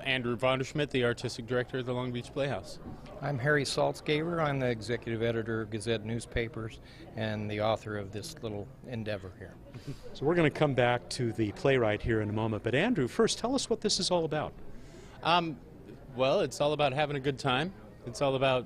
Andrew Vonderschmidt, the artistic director of the Long Beach Playhouse. I'm Harry Saltzgaver. I'm the executive editor of Gazette newspapers and the author of this little endeavor here. So we're going to come back to the Playwright here in a moment, but Andrew, first tell us what this is all about. Well, it's all about having a good time. It's all about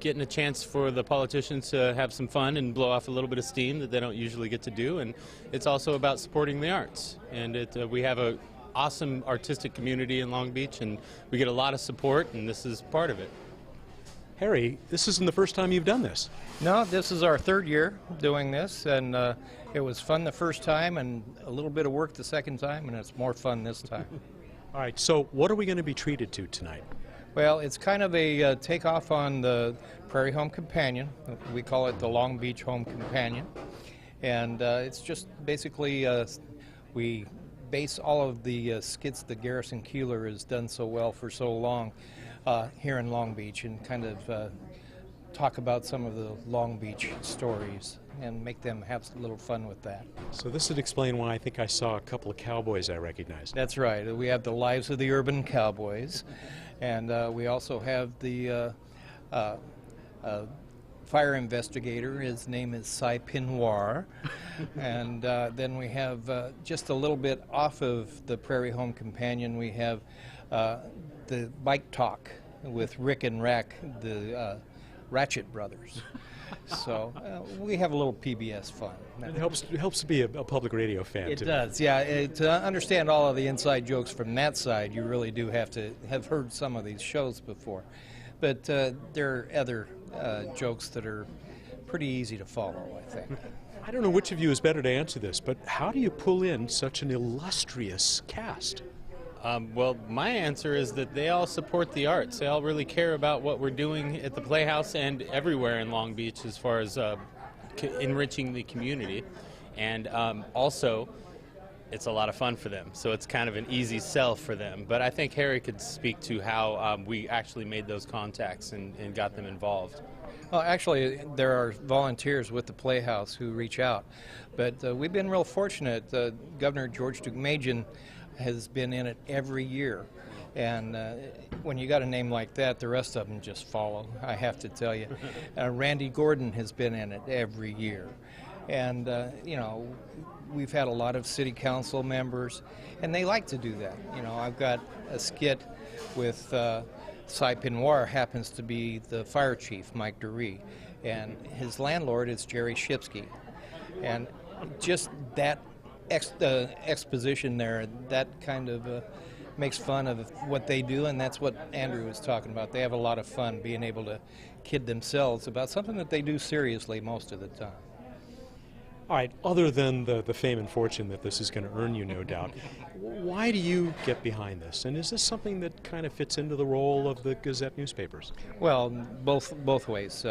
getting a chance for the politicians to have some fun and blow off a little bit of steam that they don't usually get to do, and it's also about supporting the arts. And we have an awesome artistic community in Long Beach, and we get a lot of support, and this is part of it. Harry, this isn't the first time you've done this. No, this is our third year doing this, and it was fun the first time and a little bit of work the second time, and it's more fun this time. All right, so what are we going to be treated to tonight? Well, it's kind of a takeoff on the Prairie Home Companion. We call it the Long Beach Home Companion. And it's just basically we base all of the skits that Garrison Keillor has done so well for so long here in Long Beach, and kind of talk about some of the Long Beach stories and make them have a little fun with that. So this would explain why I think I saw a couple of cowboys I recognized. That's right. We have the Lives of the Urban Cowboys, and we also have the fire investigator. His name is Cy Pinoir. And then we have just a little bit off of the Prairie Home Companion, we have the Bike Talk with Rick and Rack, the Ratchet Brothers. So we have a little PBS fun. It helps to be a public radio fan. It too. does, yeah. To understand all of the inside jokes from that side, you really do have to have heard some of these shows before. But there are other jokes that are pretty easy to follow, I think. I don't know which of you is better to answer this, but how do you pull in such an illustrious cast? Well, my answer is that they all support the arts. They all really care about what we're doing at the Playhouse and everywhere in Long Beach as far as enriching the community. And also, it's a lot of fun for them, so it's kind of an easy sell for them. But I think Harry could speak to how we actually made those contacts and got them involved. Well, actually, there are volunteers with the Playhouse who reach out. But we've been real fortunate. Governor George Deukmejian has been in it every year. And when you got a name like that, the rest of them just follow, I have to tell you. Randy Gordon has been in it every year. And, you know, we've had a lot of city council members, and they like to do that. You know, I've got a skit with Cy Pinoir happens to be the fire chief, Mike DeRee, and his landlord is Jerry Shipsky. And just that exposition there, that kind of makes fun of what they do, and that's what Andrew was talking about. They have a lot of fun being able to kid themselves about something that they do seriously most of the time. All right, other than the fame and fortune that this is going to earn you, no doubt, why do you get behind this? And is this something that kind of fits into the role of the Gazette newspapers? Well, both ways.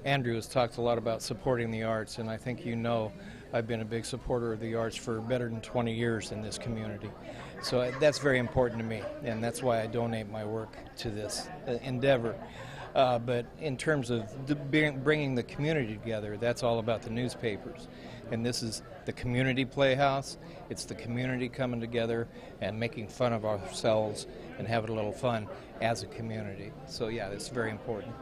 Andrew has talked a lot about supporting the arts, and I think you know I've been a big supporter of the arts for better than 20 years in this community. So that's very important to me, and that's why I donate my work to this endeavor. But in terms of bringing the community together, that's all about the newspapers. And this is the community playhouse. It's the community coming together and making fun of ourselves and having a little fun as a community. So yeah, it's very important.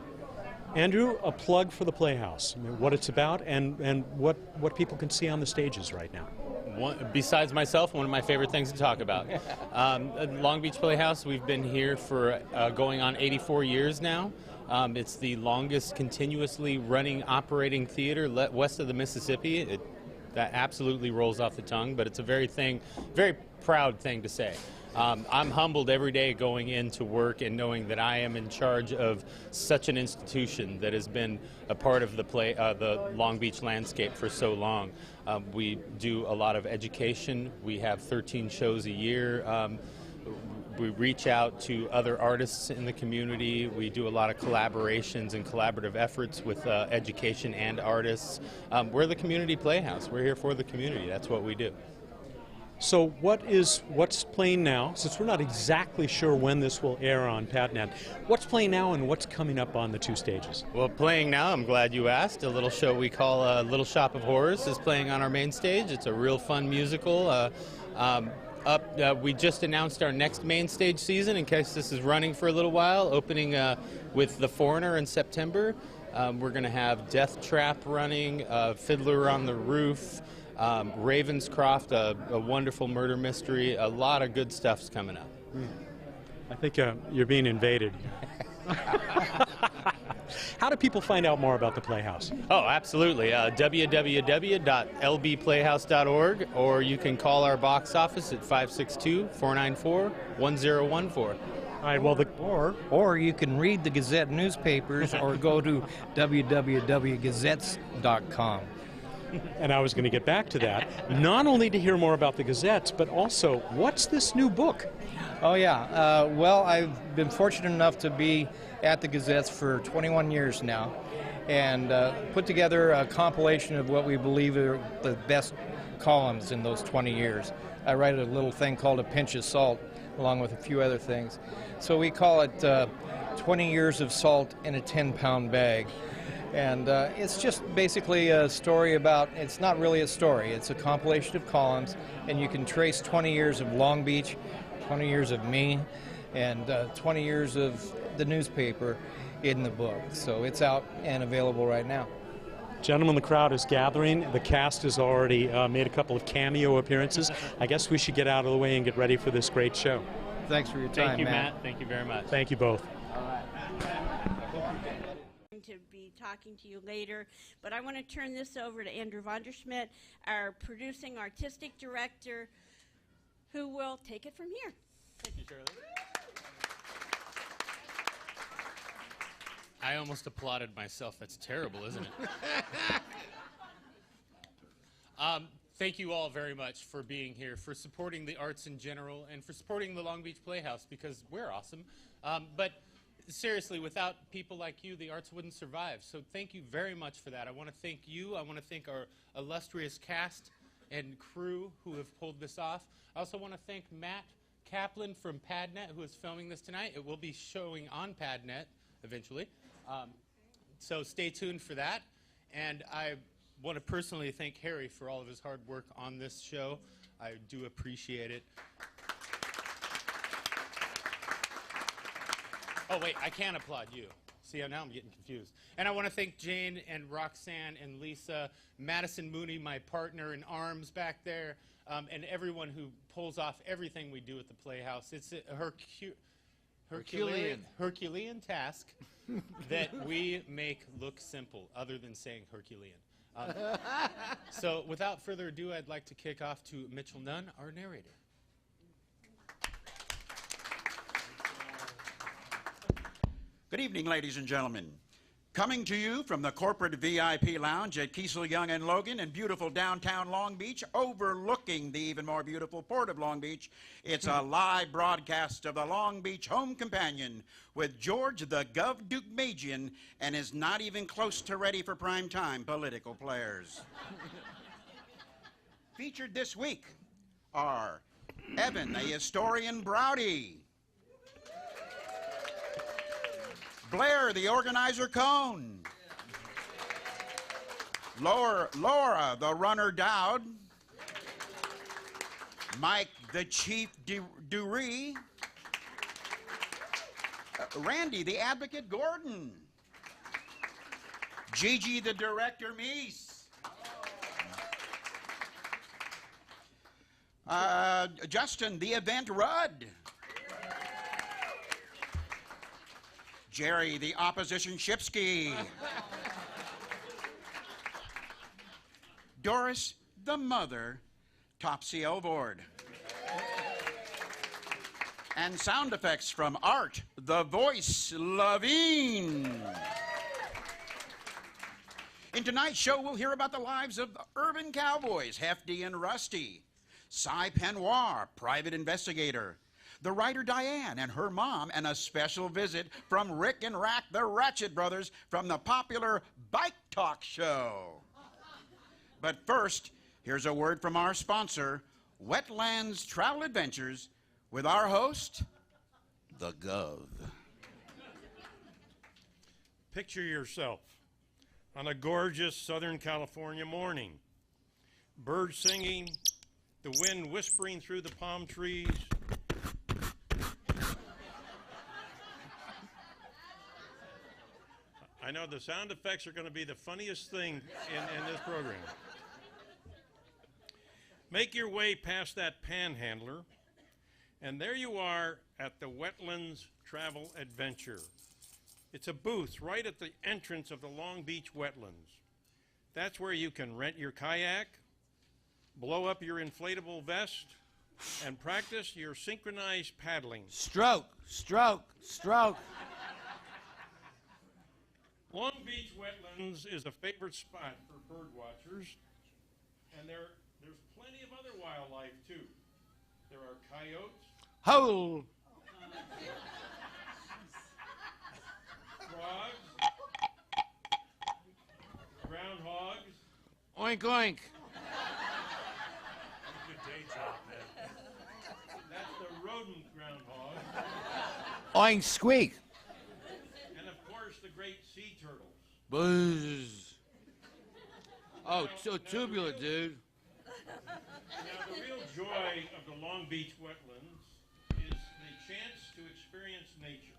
Andrew, a plug for the Playhouse, I mean, what it's about and what people can see on the stages right now. Besides myself, one of my favorite things to talk about. Long Beach Playhouse, we've been here for going on 84 years now. It's the longest continuously running operating theater west of the Mississippi. That absolutely rolls off the tongue, but it's a very proud thing to say. I'm humbled every day going into work and knowing that I am in charge of such an institution that has been a part of the Long Beach landscape for so long. We do a lot of education. We have 13 shows a year. We reach out to other artists in the community. We do a lot of collaborations and collaborative efforts with education and artists. We're the community playhouse. We're here for the community. That's what we do. So what's playing now, since we're not exactly sure when this will air on PatNet, what's playing now and what's coming up on the two stages? Well, playing now, I'm glad you asked, a little show we call Little Shop of Horrors is playing on our main stage. It's a real fun musical. up. We just announced our next main stage season, in case this is running for a little while, opening with The Foreigner in September. We're going to have Death Trap running, Fiddler on the Roof, Ravenscroft, a wonderful murder mystery. A lot of good stuff's coming up. I think you're being invaded. How do people find out more about the Playhouse? Oh, absolutely. www.lbplayhouse.org, or you can call our box office at 562-494-1014. All right, well, or you can read the Gazette newspapers or go to www.gazettes.com. And I was going to get back to that, not only to hear more about the Gazettes, but also, what's this new book? Oh, yeah. Well, I've been fortunate enough to be at the Gazettes for 21 years now and put together a compilation of what we believe are the best columns in those 20 years. I write a little thing called A Pinch of Salt, along with a few other things. So we call it 20 Years of Salt in a 10-pound bag. And it's just basically a story about, it's not really a story, it's a compilation of columns, and you can trace 20 years of Long Beach, 20 years of me, and 20 years of the newspaper in the book. So it's out and available right now. Gentlemen, the crowd is gathering. The cast has already made a couple of cameo appearances. I guess we should get out of the way and get ready for this great show. Thanks for your time, Thank you, Matt. Thank you very much. Thank you both. To be talking to you later, but I want to turn this over to Andrew Vonderschmidt, our producing artistic director, who will take it from here. Thank you, Shirley. I almost applauded myself. That's terrible, isn't it? Thank you all very much for being here, for supporting the arts in general, and for supporting the Long Beach Playhouse, because we're awesome. But seriously, without people like you, the arts wouldn't survive. So thank you very much for that. I want to thank you. I want to thank our illustrious cast and crew who have pulled this off. I also want to thank Matt Kaplan from PadNet, who is filming this tonight. It will be showing on PadNet eventually. So stay tuned for that. And I want to personally thank Harry for all of his hard work on this show. I do appreciate it. Oh, wait, I can't applaud you. See, now I'm getting confused. And I want to thank Jane and Roxanne and Lisa, Madison Mooney, my partner in arms back there, and everyone who pulls off everything we do at the Playhouse. It's a Herculean task that we make look simple, other than saying Herculean. So without further ado, I'd like to kick off to Mitchell Nunn, our narrator. Good evening, ladies and gentlemen. Coming to you from the corporate VIP lounge at Keesal Young and Logan in beautiful downtown Long Beach, overlooking the even more beautiful port of Long Beach, it's a live broadcast of the Long Beach Home Companion with George the Gov Deukmejian and his not even close to ready for prime time political players. Featured this week are Evan, the historian Browdy, Blair, the organizer Cone, Laura, the runner Dowd, Mike, the chief Duree, Randy, the advocate Gordon, Gigi, the director Meese, Justin, the event Rudd, Jerry, the opposition Shipsky. Doris, the mother, Topsy Elvord. And sound effects from Art, the voice, Levine. In tonight's show, we'll hear about the lives of urban cowboys, Hefty and Rusty, Cy Penoir, private investigator, the writer Diane and her mom, and a special visit from Rick and Rack, the Ratchet Brothers, from the popular Bike Talk Show. But first, here's a word from our sponsor, Wetlands Travel Adventures, with our host, the Gov. Picture yourself on a gorgeous Southern California morning. Birds singing, the wind whispering through the palm trees. I know the sound effects are going to be the funniest thing in this program. Make your way past that panhandler, and there you are at the Wetlands Travel Adventure. It's a booth right at the entrance of the Long Beach Wetlands. That's where you can rent your kayak, blow up your inflatable vest, and practice your synchronized paddling. Stroke, stroke, stroke. Long Beach Wetlands is a favorite spot for bird watchers, and there's plenty of other wildlife too. There are coyotes, Ho! frogs, groundhogs. Oink, oink. Good day job, man. That's the rodent groundhog, Oink, squeak. and of course the great sea turtles. Buzz. Oh, so tubular, dude. Now, the real joy of the Long Beach Wetlands is the chance to experience nature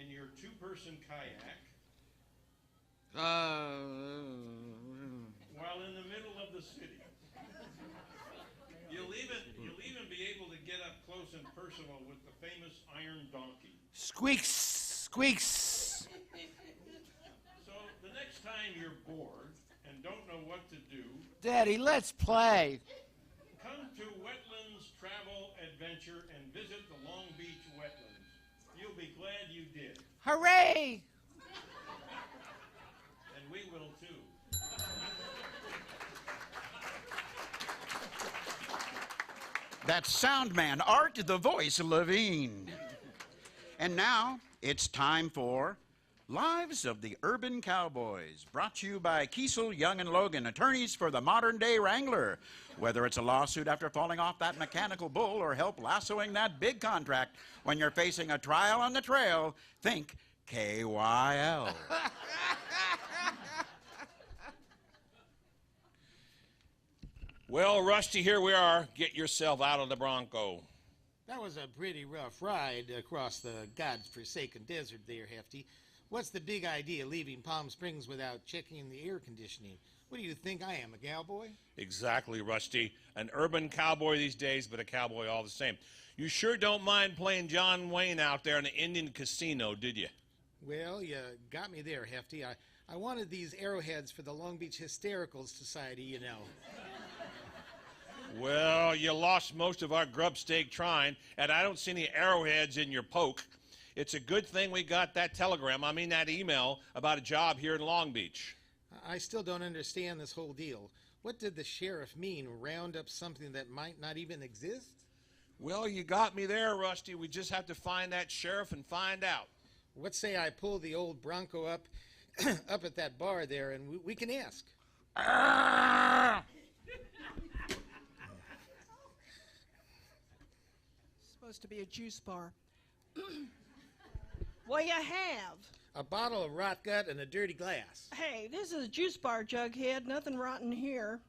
in your two-person kayak while in the middle of the city. You'll even be able to get up close and personal with the famous iron donkey. Squeaks, squeaks. So the next time you're bored and don't know what to do, Daddy, let's play. come to Wetlands Travel Adventure and visit the Long Beach Wetlands. You'll be glad you did, Hooray! and we will too. That's sound man Art, the voice Levine. And now it's time for Lives of the Urban Cowboys, brought to you by Keesal, Young, and Logan, attorneys for the modern-day wrangler. Whether it's a lawsuit after falling off that mechanical bull or help lassoing that big contract when you're facing a trial on the trail, think KYL. Well, Rusty, here we are. Get yourself out of the Bronco. That was a pretty rough ride across the God-forsaken desert there, Hefty. What's the big idea leaving Palm Springs without checking the air conditioning? What do you think I am, a cowboy? Exactly, Rusty. An urban cowboy these days, but a cowboy all the same. You sure don't mind playing John Wayne out there in the Indian casino, did you? Well, you got me there, Hefty. I wanted these arrowheads for the Long Beach Hysterical Society, you know. Well, you lost most of our grub steak trying, and I don't see any arrowheads in your poke. It's a good thing we got that that email about a job here in Long Beach. I still don't understand this whole deal. What did the sheriff mean, round up something that might not even exist? Well, you got me there, Rusty. We just have to find that sheriff and find out. What say I pull the old Bronco up up at that bar there, and we can ask. Supposed to be a juice bar. What do you have? A bottle of rot gut and a dirty glass. Hey, this is a juice bar, Jughead. Nothing rotten here.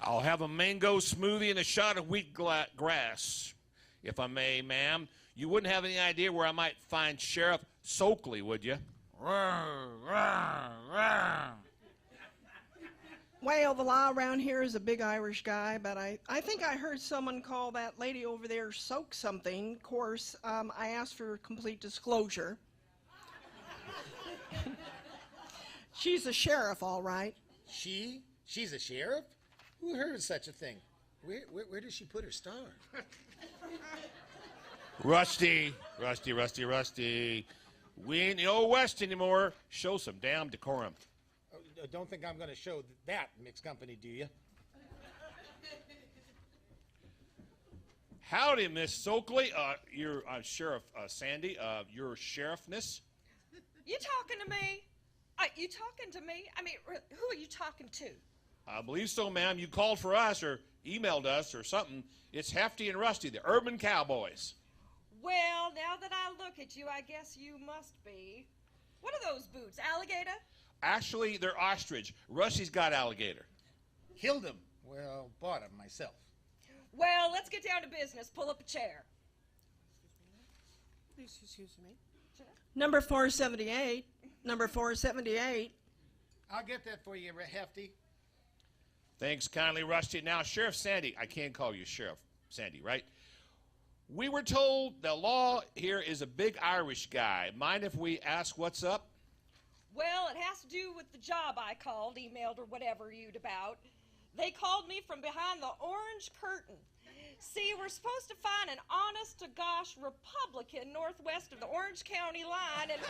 I'll have a mango smoothie and a shot of wheat grass. If I may, ma'am. You wouldn't have any idea where I might find Sheriff Soakley, would you? Well, the law around here is a big Irish guy, but I think I heard someone call that lady over there Soak something. Of course, I asked for complete disclosure. She's a sheriff, all right. She's a sheriff? Who heard of such a thing? Where does she put her star? Rusty. We ain't in the Old West anymore. Show some damn decorum. Don't think I'm going to show that mixed company, do you? Howdy, Miss Soakley. You're Sheriff Sandy. Your sheriffness. You talking to me? You talking to me? I mean, who are you talking to? I believe so, ma'am. You called for us or emailed us or something. It's Hefty and Rusty, the Urban Cowboys. Well, now that I look at you, I guess you must be. What are those boots, alligator? Actually, they're ostrich. Rusty's got alligator. Killed him. Well, bought him myself. Well, let's get down to business. Pull up a chair. Please excuse me. Number 478. Number 478. I'll get that for you, Hefty. Thanks kindly, Rusty. Now, Sheriff Sandy, I can't call you Sheriff Sandy, right? We were told the law here is a big Irish guy. Mind if we ask what's up? Well, it has to do with the job I called, emailed, or whatever you'd about. They called me from behind the orange curtain. See, we're supposed to find an honest-to-gosh Republican northwest of the Orange County line, and...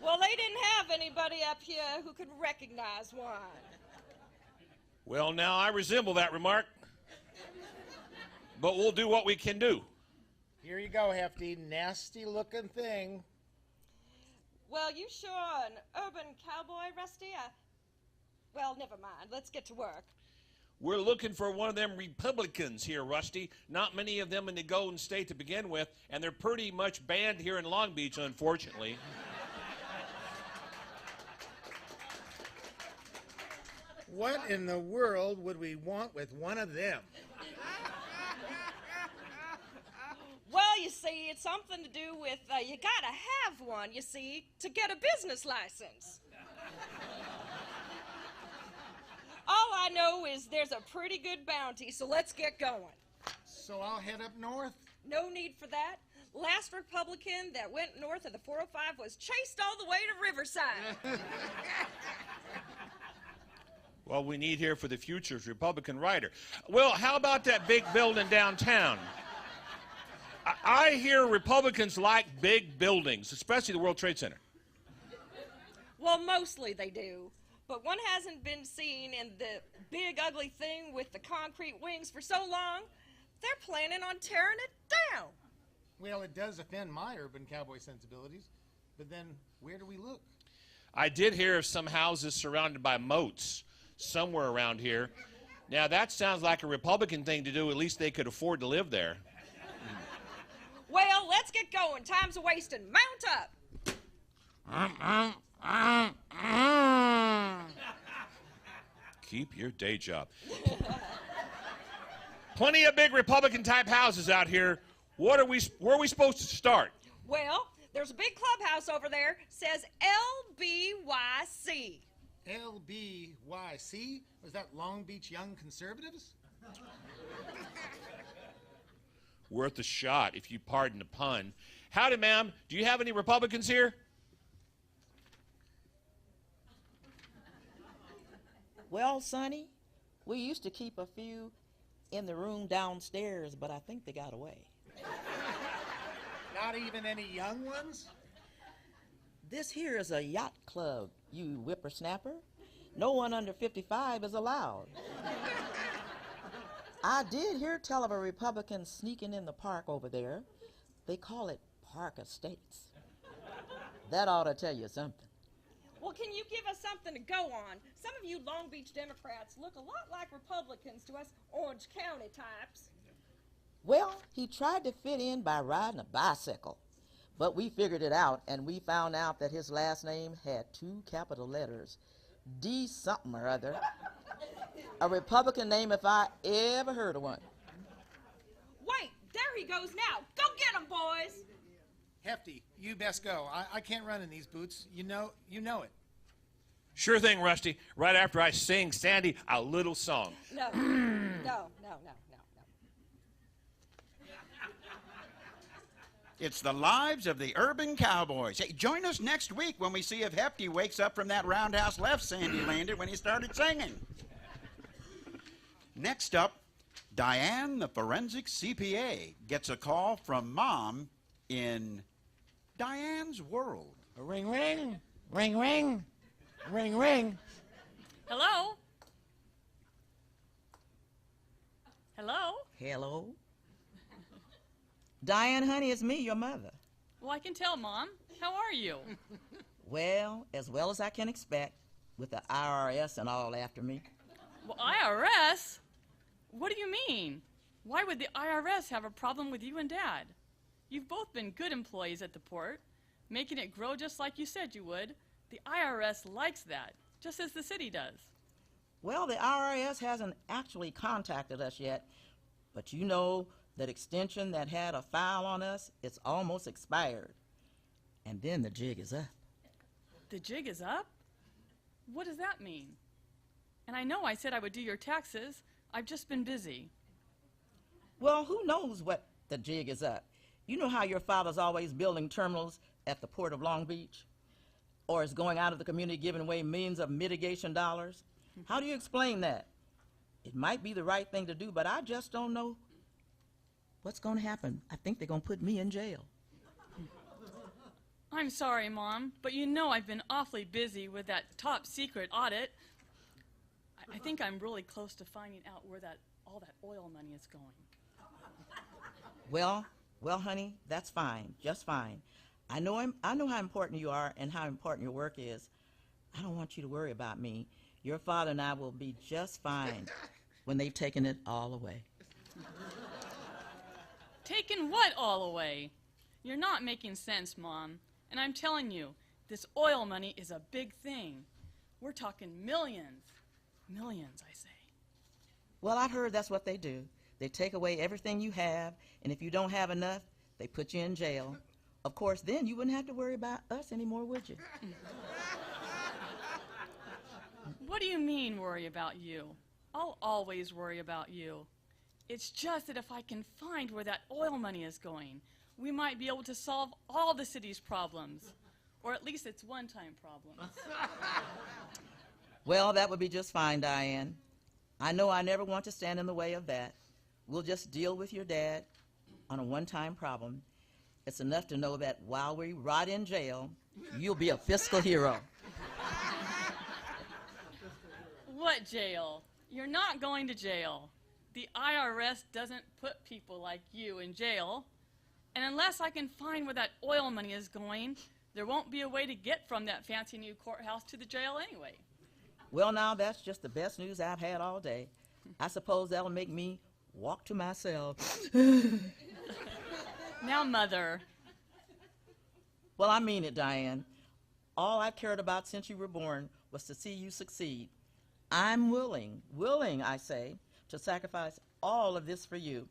well, they didn't have anybody up here who could recognize one. Well, now, I resemble that remark. But we'll do what we can do. Here you go, Hefty. Nasty-looking thing. Well, you sure an urban cowboy, Rusty? Well, never mind. Let's get to work. We're looking for one of them Republicans here, Rusty. Not many of them in the Golden State to begin with, and they're pretty much banned here in Long Beach, unfortunately. What in the world would we want with one of them? Well, you see, it's something to do with, you gotta have one, you see, to get a business license. All I know is there's a pretty good bounty, so let's get going. So I'll head up north? No need for that. Last Republican that went north of the 405 was chased all the way to Riverside. Well, we need here for the future is Republican writer. Well, how about that big building downtown? I hear Republicans like big buildings, especially the World Trade Center. Well, mostly they do. But one hasn't been seen in the big ugly thing with the concrete wings for so long, they're planning on tearing it down. Well, it does offend my urban cowboy sensibilities, but then where do we look? I did hear of some houses surrounded by moats somewhere around here. Now, that sounds like a Republican thing to do. At least they could afford to live there. Well, let's get going. Time's a-wasting. Mount up. Keep your day job. Plenty of big Republican-type houses out here. Where are we supposed to start? Well, there's a big clubhouse over there. Says LBYC. LBYC? Was that Long Beach Young Conservatives? Worth a shot, if you pardon the pun. Howdy, ma'am. Do you have any Republicans here? Well, Sonny, we used to keep a few in the room downstairs, but I think they got away. Not even any young ones? This here is a yacht club, you whippersnapper. No one under 55 is allowed. I did hear tell of a Republican sneaking in the park over there. They call it Park Estates. That ought to tell you something. Well, can you give us something to go on? Some of you Long Beach Democrats look a lot like Republicans to us Orange County types. Well, he tried to fit in by riding a bicycle, but we figured it out, and we found out that his last name had 2 capital letters, D something or other. A Republican name if I ever heard of one. Wait, there he goes now. Go get him, boys. Hefty, you best go. I can't run in these boots. You know it. Sure thing, Rusty. Right after I sing Sandy a little song. No. It's the lives of the urban cowboys. Hey, join us next week when we see if Hefty wakes up from that roundhouse left Sandy landed when he started singing. Next up, Diane, the forensic CPA, gets a call from Mom in Diane's world. Ring, ring, ring, ring, ring, ring. Hello? Hello? Hello? Diane, honey, it's me, your mother. Well, I can tell, Mom. How are you? Well as I can expect, with the IRS and all after me. Well, IRS? What do you mean? Why would the IRS have a problem with you and Dad? You've both been good employees at the port. making it grow just like you said you would. The IRS likes that, just as the city does. Well, the IRS hasn't actually contacted us yet, but you know that extension that had a file on us, it's almost expired. And then the jig is up. The jig is up? What does that mean? And I know I said I would do your taxes. I've just been busy. Well, who knows what the jig is up? You know how your father's always building terminals at the port of Long Beach? Or is going out of the community giving away millions of mitigation dollars? How do you explain that? It might be the right thing to do, but I just don't know what's going to happen. I think they're going to put me in jail. I'm sorry, Mom, but you know I've been awfully busy with that top secret audit. I think I'm really close to finding out where all that oil money is going. Well, honey, that's fine, just fine. I know how important you are and how important your work is. I don't want you to worry about me. Your father and I will be just fine when they've taken it all away. Taken what all away? You're not making sense, Mom. And I'm telling you, this oil money is a big thing. We're talking millions. Millions, I say. Well, I've heard that's what they do. They take away everything you have, and if you don't have enough, they put you in jail. Of course, then you wouldn't have to worry about us anymore, would you? What do you mean, worry about you? I'll always worry about you. It's just that if I can find where that oil money is going, we might be able to solve all the city's problems, or at least its one-time problems. Well, that would be just fine, Diane. I know I never want to stand in the way of that. We'll just deal with your dad on a one-time problem. It's enough to know that while we rot in jail, you'll be a fiscal hero. What jail? You're not going to jail. The IRS doesn't put people like you in jail. And unless I can find where that oil money is going, there won't be a way to get from that fancy new courthouse to the jail anyway. Well, now, that's just the best news I've had all day. I suppose that'll make me walk to my cell. Now, Mother. Well, I mean it, Diane. All I've cared about since you were born was to see you succeed. I'm willing, I say, to sacrifice all of this for you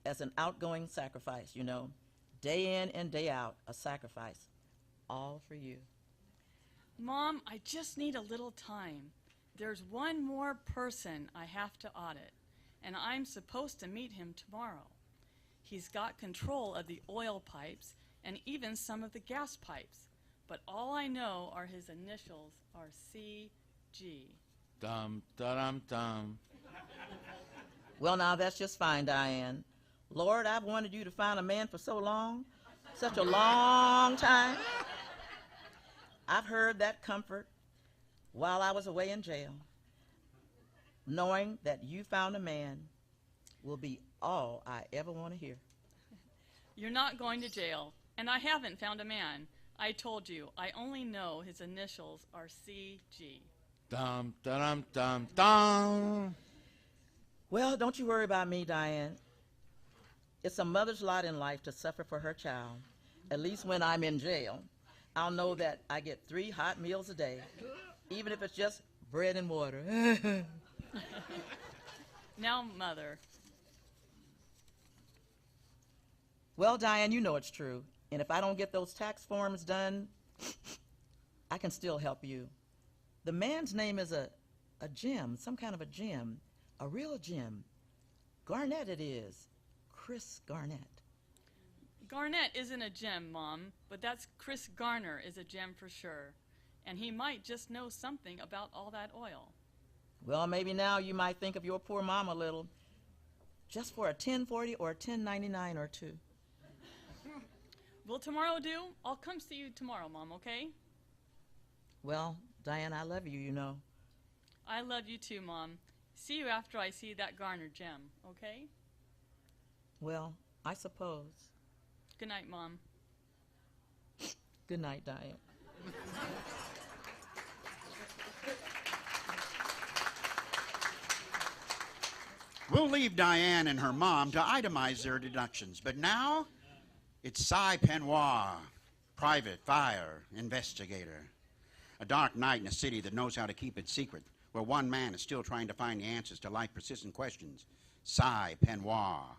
as an outgoing sacrifice, you know. Day in and day out, a sacrifice. All for you. Mom, I just need a little time. There's one more person I have to audit, and I'm supposed to meet him tomorrow. He's got control of the oil pipes and even some of the gas pipes, but all I know are his initials are CG. Dum, da-dum, dum. Well, now, that's just fine, Diane. Lord, I've wanted you to find a man for so long, such a long time. I've heard that comfort while I was away in jail. Knowing that you found a man will be all I ever want to hear. You're not going to jail, and I haven't found a man. I told you, I only know his initials are CG. Dum, da-dum, dum, dum. Well, don't you worry about me, Diane. It's a mother's lot in life to suffer for her child. At least when I'm in jail, I'll know that I get 3 hot meals a day, even if it's just bread and water. Now, Mother. Well, Diane, you know it's true. And if I don't get those tax forms done, I can still help you. The man's name is a gem, some kind of a gem, a real gem. Garnett it is, Chris Garnett. Garnett isn't a gem, Mom, but that's Chris Garner is a gem for sure. And he might just know something about all that oil. Well, maybe now you might think of your poor mom a little, just for a 1040 or a 1099 or two. Will tomorrow do? I'll come see you tomorrow, Mom, okay? Well, Diane, I love you, you know. I love you too, Mom. See you after I see that Garner gem, okay? Well, I suppose. Good night, Mom. Good night, Diane. We'll leave Diane and her mom to itemize their deductions, but now it's Cy Penoir. private fire investigator. A dark night in a city that knows how to keep it secret, where one man is still trying to find the answers to life persistent questions. Cy Penoir,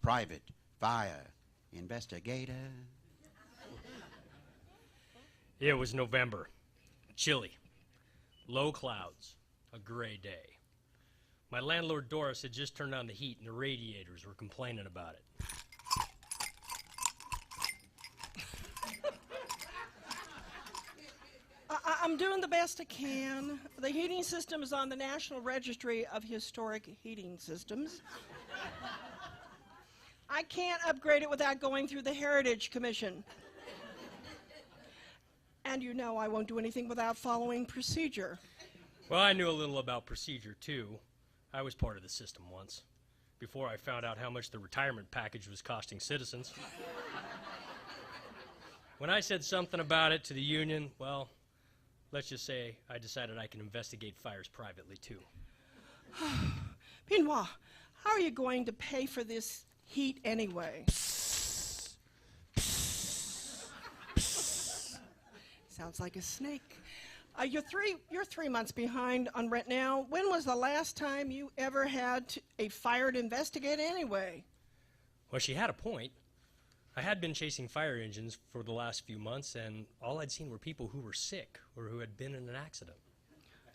private fire investigator. It was November. Chilly. Low clouds. A gray day. My landlord Doris had just turned on the heat and the radiators were complaining about it. I'm doing the best I can. The heating system is on the National Registry of Historic Heating Systems. I can't upgrade it without going through the Heritage Commission. And you know I won't do anything without following procedure. Well, I knew a little about procedure, too. I was part of the system once, before I found out how much the retirement package was costing citizens. When I said something about it to the union, well, let's just say I decided I can investigate fires privately, too. Pinois, how are you going to pay for this heat anyway? Sounds like a snake. You're 3 months behind on rent now. When was the last time you ever had a fire to investigate anyway? Well, she had a point. I had been chasing fire engines for the last few months, and all I'd seen were people who were sick or who had been in an accident.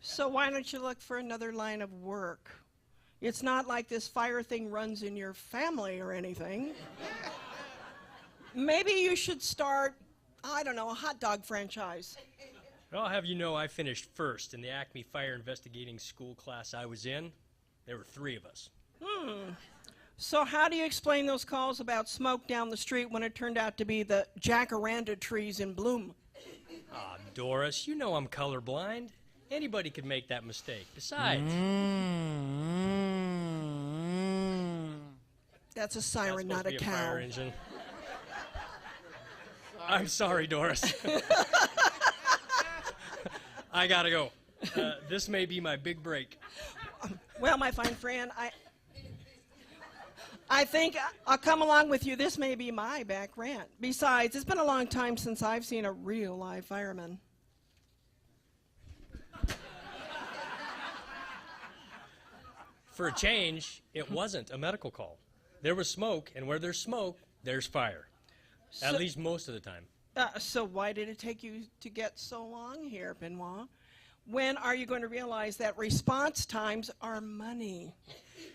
So why don't you look for another line of work? It's not like this fire thing runs in your family or anything. Maybe you should start, I don't know, a hot dog franchise. Well, I'll have you know I finished first in the Acme Fire Investigating School class I was in. There were 3 of us. So how do you explain those calls about smoke down the street when it turned out to be the jacaranda trees in bloom? Ah, Doris, you know I'm colorblind. Anybody could make that mistake. Besides... That's a siren, not a cow. Fire engine. I'm sorry, Doris. I gotta go. This may be my big break. Well, my fine friend, I think I'll come along with you. This may be my back rent. Besides, it's been a long time since I've seen a real live fireman. For a change, it wasn't a medical call. There was smoke, and where there's smoke, there's fire. At least most of the time. So why did it take you to get so long here, Benoit? When are you going to realize that response times are money?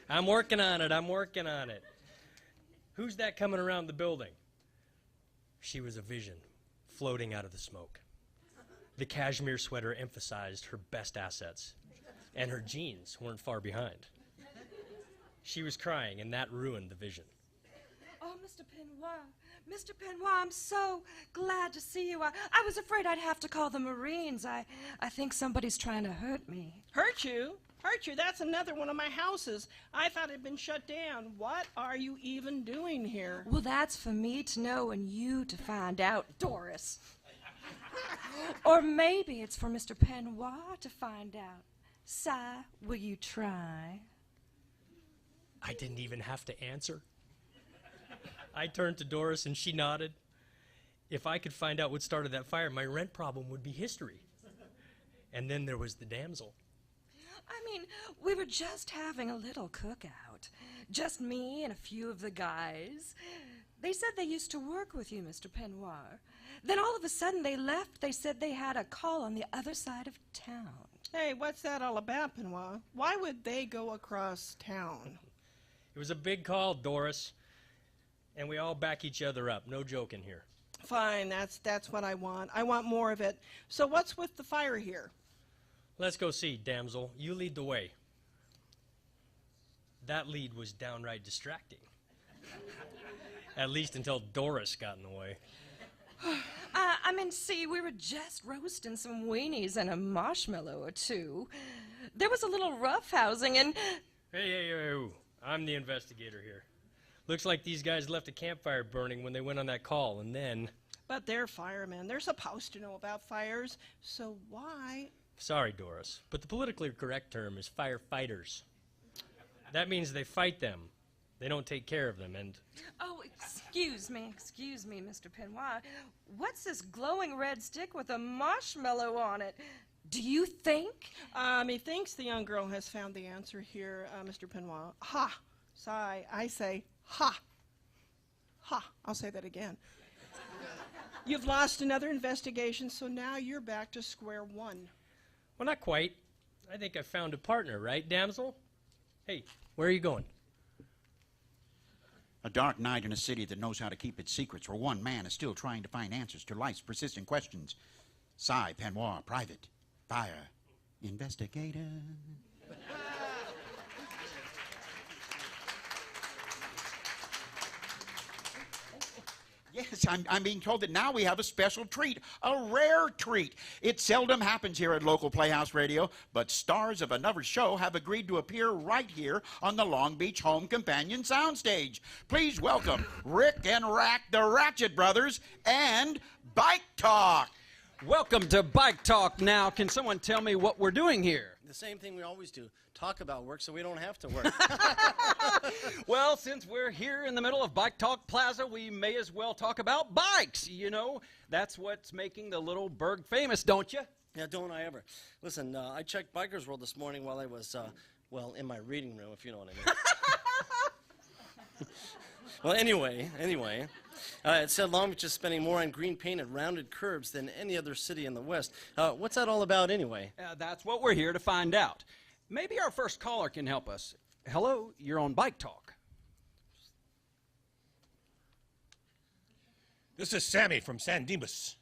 I'm working on it. I'm working on it. Who's that coming around the building? She was a vision floating out of the smoke. The cashmere sweater emphasized her best assets, and her jeans weren't far behind. She was crying, and that ruined the vision. Oh, Mr. Penoir. Mr. Penoir, I'm so glad to see you. I was afraid I'd have to call the Marines. I think somebody's trying to hurt me. Hurt you? Hurt you? That's another one of my houses. I thought it had been shut down. What are you even doing here? Well, that's for me to know and you to find out, Doris. Or maybe it's for Mr. Penoir to find out. Cy, will you try? I didn't even have to answer. I turned to Doris and she nodded. If I could find out what started that fire, my rent problem would be history. And then there was the damsel. I mean, we were just having a little cookout. Just me and a few of the guys. They said they used to work with you, Mr. Penoir. Then all of a sudden they left. They said they had a call on the other side of town. Hey, what's that all about, Benoit? Why would they go across town? It was a big call, Doris. And we all back each other up. No joking here. Fine, that's what I want. I want more of it. So what's with the fire here? Let's go see, damsel. You lead the way. That lead was downright distracting. At least until Doris got in the way. I mean, see, we were just roasting some weenies and a marshmallow or two. There was a little roughhousing and... Hey, I'm the investigator here. Looks like these guys left a campfire burning when they went on that call, and then... But they're firemen. They're supposed to know about fires, so why... Sorry, Doris, but the politically correct term is firefighters. That means they fight them, They don't take care of them, and Oh, excuse me, Mr. Penoir. What's this glowing red stick with a marshmallow on it? Do you think? He thinks the young girl has found the answer here, Mr. Penoir. Ha! Sigh. I say, ha! Ha! I'll say that again. You've lost another investigation, so now you're back to square one. well, not quite. I think I found a partner, right, damsel? Hey, where are you going? A dark night in a city that knows how to keep its secrets, where one man is still trying to find answers to life's persistent questions. Cy Penoir, private. Fire. Investigator. Yes, I'm being told that now we have a special treat, a rare treat. It seldom happens here at local Playhouse Radio, but stars of another show have agreed to appear right here on the Long Beach Home Companion soundstage. Please welcome Rick and Rack, the Ratchet Brothers, and Bike Talk. Welcome to Bike Talk. Now, can someone tell me what we're doing here? The same thing we always do. Talk about work so we don't have to work. Well, since we're here in the middle of Bike Talk Plaza, we may as well talk about bikes. You know, that's what's making the little burg famous, don't you? Yeah, don't I ever. Listen, I checked Bikers World this morning while I was, well, in my reading room, if you know what I mean. Well, anyway, it said Long Beach is spending more on green paint and rounded curbs than any other city in the West. What's that all about anyway? That's what we're here to find out. Maybe our first caller can help us. Hello, you're on Bike Talk. This is Sammy from San Dimas.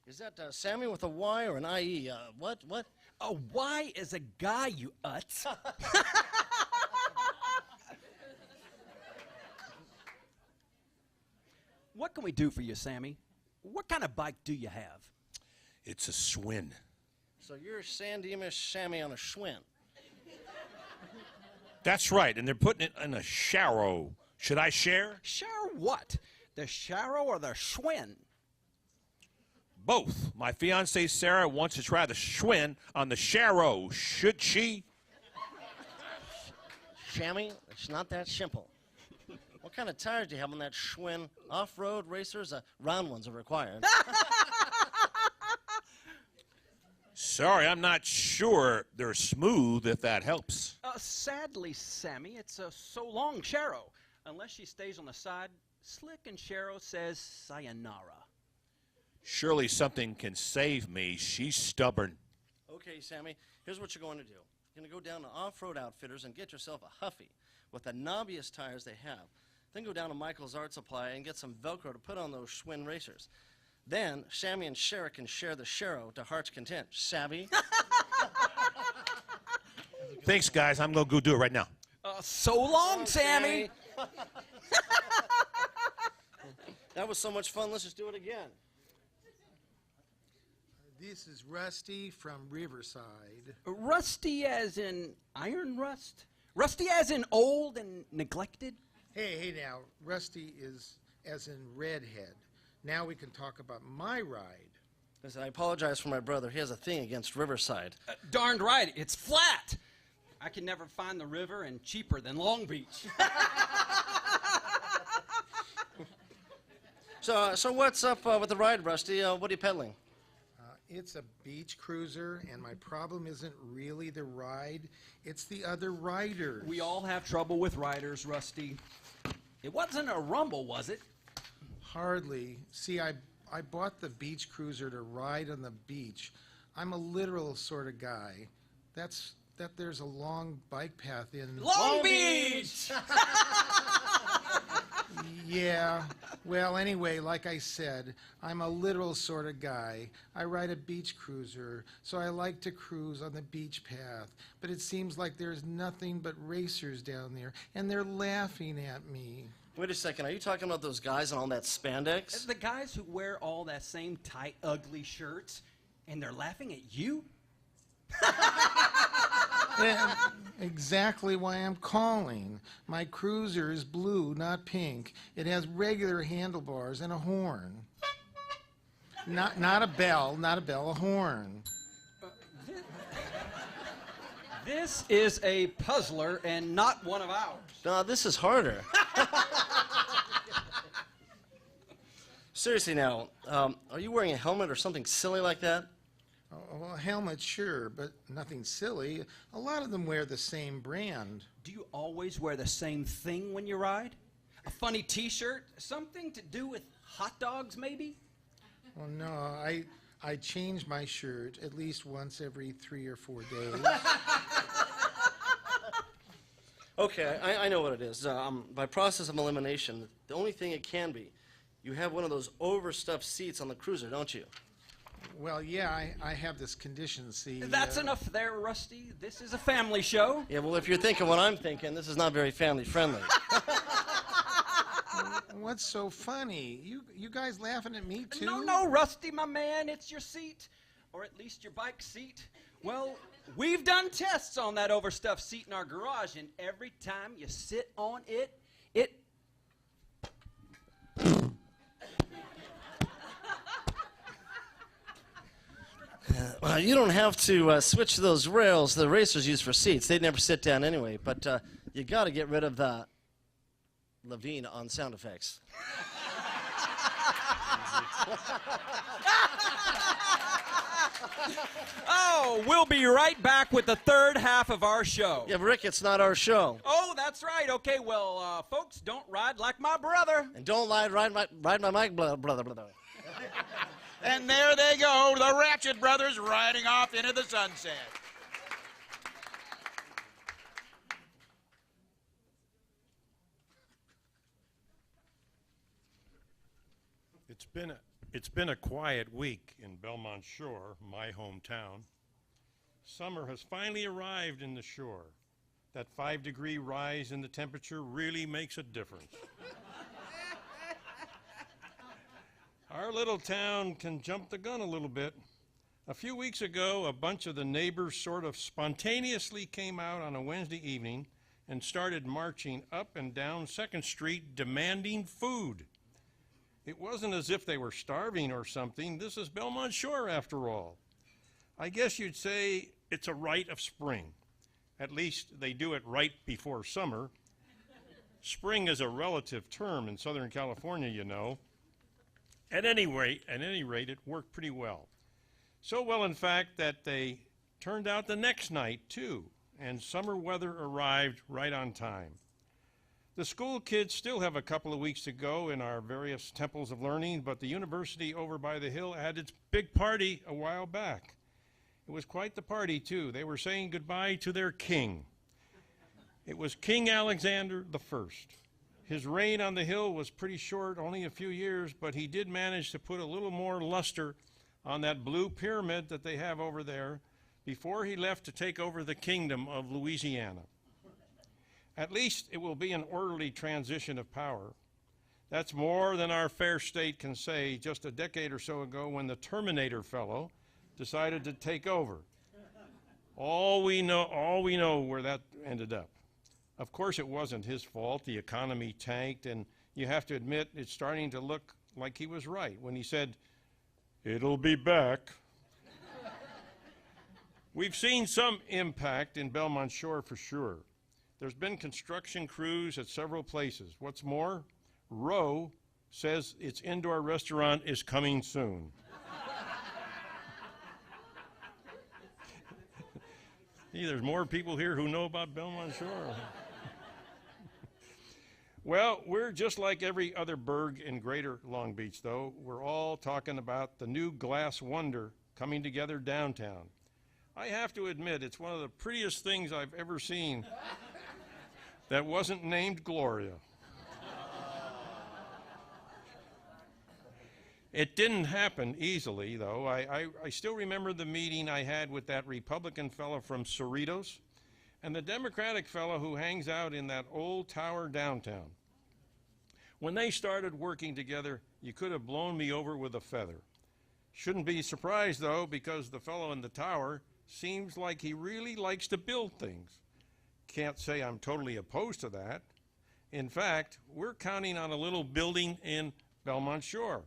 Is that Sammy with a Y or an IE? What? A Y is a guy, you utz. What can we do for you, Sammy? What kind of bike do you have? It's a Schwinn. So you're San Dimas Sammy on a Schwinn. That's right, and they're putting it in a Sharrow. Should I share? Share what? The Sharrow or the Schwinn? Both. My fiancée Sarah wants to try the Schwinn on the Sharrow. Should she? Sammy, it's not that simple. What kind of tires do you have on that Schwinn? Off-road racers? Round ones are required. Sorry, I'm not sure they're smooth, if that helps. Sadly, Sammy, it's so long, Sharrow. Unless she stays on the side, slick and Sharrow says sayonara. Surely something can save me. She's stubborn. Okay, Sammy, here's what you're going to do. You're going to go down to Off-Road Outfitters and get yourself a Huffy with the knobbiest tires they have. Then go down to Michael's Art Supply and get some Velcro to put on those Schwinn racers. Then, Sammy and Shara can share the Sharrow to heart's content. Savvy? Thanks, guys. I'm going to go do it right now. So long, Sammy. That was so much fun. Let's just do it again. This is Rusty from Riverside. Rusty as in iron rust? Rusty as in old and neglected? Hey now, Rusty is as in redhead. Now we can talk about my ride. Listen, I apologize for my brother. He has a thing against Riverside. Darned right, it's flat. I can never find the river and cheaper than Long Beach. So what's up with the ride, Rusty? What are you peddling? It's a beach cruiser, and my problem isn't really the ride. It's the other riders. We all have trouble with riders, Rusty. It wasn't a rumble, was it? Hardly. See, I bought the beach cruiser to ride on the beach. I'm a literal sort of guy. That there's a long bike path in Long Beach! Yeah. Well, anyway, like I said, I'm a literal sort of guy. I ride a beach cruiser, so I like to cruise on the beach path. But it seems like there's nothing but racers down there, and they're laughing at me. Wait a second. Are you talking about those guys in all that spandex? The guys who wear all that same tight, ugly shirts, and they're laughing at you? Yeah, exactly why I'm calling. My cruiser is blue, not pink. It has regular handlebars and a horn. Not a bell, a horn. This is a puzzler and not one of ours. No, this is harder. Seriously now, are you wearing a helmet or something silly like that? Oh, well, a helmet, sure, but nothing silly. A lot of them wear the same brand. Do you always wear the same thing when you ride? A funny t-shirt? Something to do with hot dogs, maybe? Well, no, I change my shirt at least once every 3 or 4 days. Okay, I know what it is. By process of elimination, the only thing it can be, you have one of those overstuffed seats on the cruiser, don't you? Well, yeah, I have this condition, see. That's enough there, Rusty. This is a family show. Yeah, well, if you're thinking what I'm thinking, this is not very family-friendly. What's so funny? You guys laughing at me, too? No, Rusty, my man, it's your seat. Or at least your bike seat. Well, we've done tests on that overstuffed seat in our garage, and every time you sit on it, Well, you don't have to switch those rails the racers use for seats. They'd never sit down anyway, but you got to get rid of the Levine on sound effects. Oh, we'll be right back with the third half of our show. Yeah, Rick, it's not our show. Oh, that's right. Okay, well, folks, don't ride like my brother. And don't ride my mic, brother. And there they go, the Ratchet Brothers riding off into the sunset. It's been a quiet week in Belmont Shore, my hometown. Summer has finally arrived in the shore. That 5-degree rise in the temperature really makes a difference. Our little town can jump the gun a little bit. A few weeks ago, a bunch of the neighbors sort of spontaneously came out on a Wednesday evening and started marching up and down 2nd Street demanding food. It wasn't as if they were starving or something. This is Belmont Shore, after all. I guess you'd say it's a rite of spring. At least they do it right before summer. Spring is a relative term in Southern California, you know. At any rate, it worked pretty well. So well, in fact, that they turned out the next night, too, and summer weather arrived right on time. The school kids still have a couple of weeks to go in our various temples of learning, but the university over by the hill had its big party a while back. It was quite the party, too. They were saying goodbye to their king. It was King Alexander I. His reign on the hill was pretty short, only a few years, but he did manage to put a little more luster on that blue pyramid that they have over there before he left to take over the kingdom of Louisiana. At least it will be an orderly transition of power. That's more than our fair state can say just a decade or so ago when the Terminator fellow decided to take over. All we know where that ended up. Of course, it wasn't his fault. The economy tanked, and you have to admit it's starting to look like he was right when he said, "It'll be back." We've seen some impact in Belmont Shore for sure. There's been construction crews at several places. What's more, Roe says its indoor restaurant is coming soon. Hey, there's more people here who know about Belmont Shore. Well, we're just like every other burg in greater Long Beach, though. We're all talking about the new glass wonder coming together downtown. I have to admit, it's one of the prettiest things I've ever seen that wasn't named Gloria. It didn't happen easily, though. I still remember the meeting I had with that Republican fellow from Cerritos and the Democratic fellow who hangs out in that old tower downtown. When they started working together, you could have blown me over with a feather. Shouldn't be surprised, though, because the fellow in the tower seems like he really likes to build things. Can't say I'm totally opposed to that. In fact, we're counting on a little building in Belmont Shore.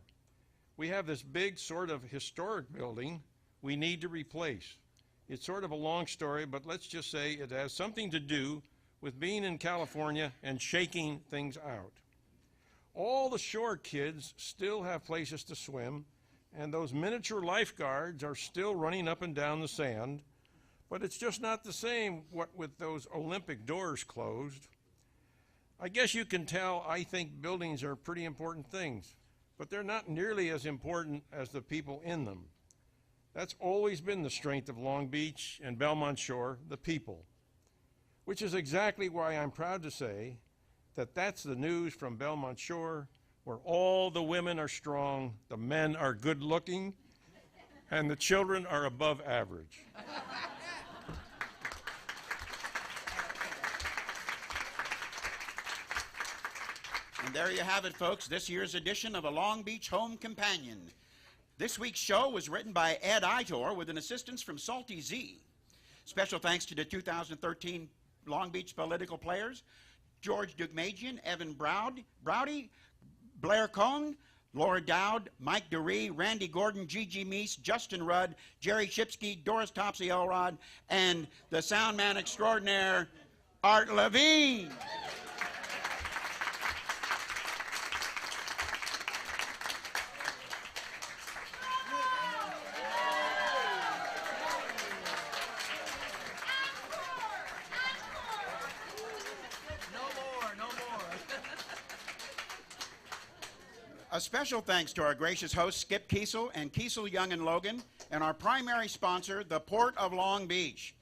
We have this big sort of historic building we need to replace. It's sort of a long story, but let's just say it has something to do with being in California and shaking things out. All the shore kids still have places to swim, and those miniature lifeguards are still running up and down the sand, but it's just not the same what with those Olympic doors closed. I guess you can tell I think buildings are pretty important things, but they're not nearly as important as the people in them. That's always been the strength of Long Beach and Belmont Shore, the people, which is exactly why I'm proud to say that that's the news from Belmont Shore, where all the women are strong, the men are good looking, and the children are above average. And there you have it, folks, this year's edition of A Long Beach Home Companion. This week's show was written by Ed Itor with an assistance from Salty Z. Special thanks to the 2013 Long Beach political players, George Deukmejian, Evan Browdy, Blair Cohn, Laura Dowd, Mike DeRee, Randy Gordon, Gigi Meese, Justin Rudd, Jerry Shipsky, Doris Topsy-Elrod, and the sound man extraordinaire, Art Levine. A special thanks to our gracious hosts, Skip Keesal and Keesal Young and Logan, and our primary sponsor, the Port of Long Beach.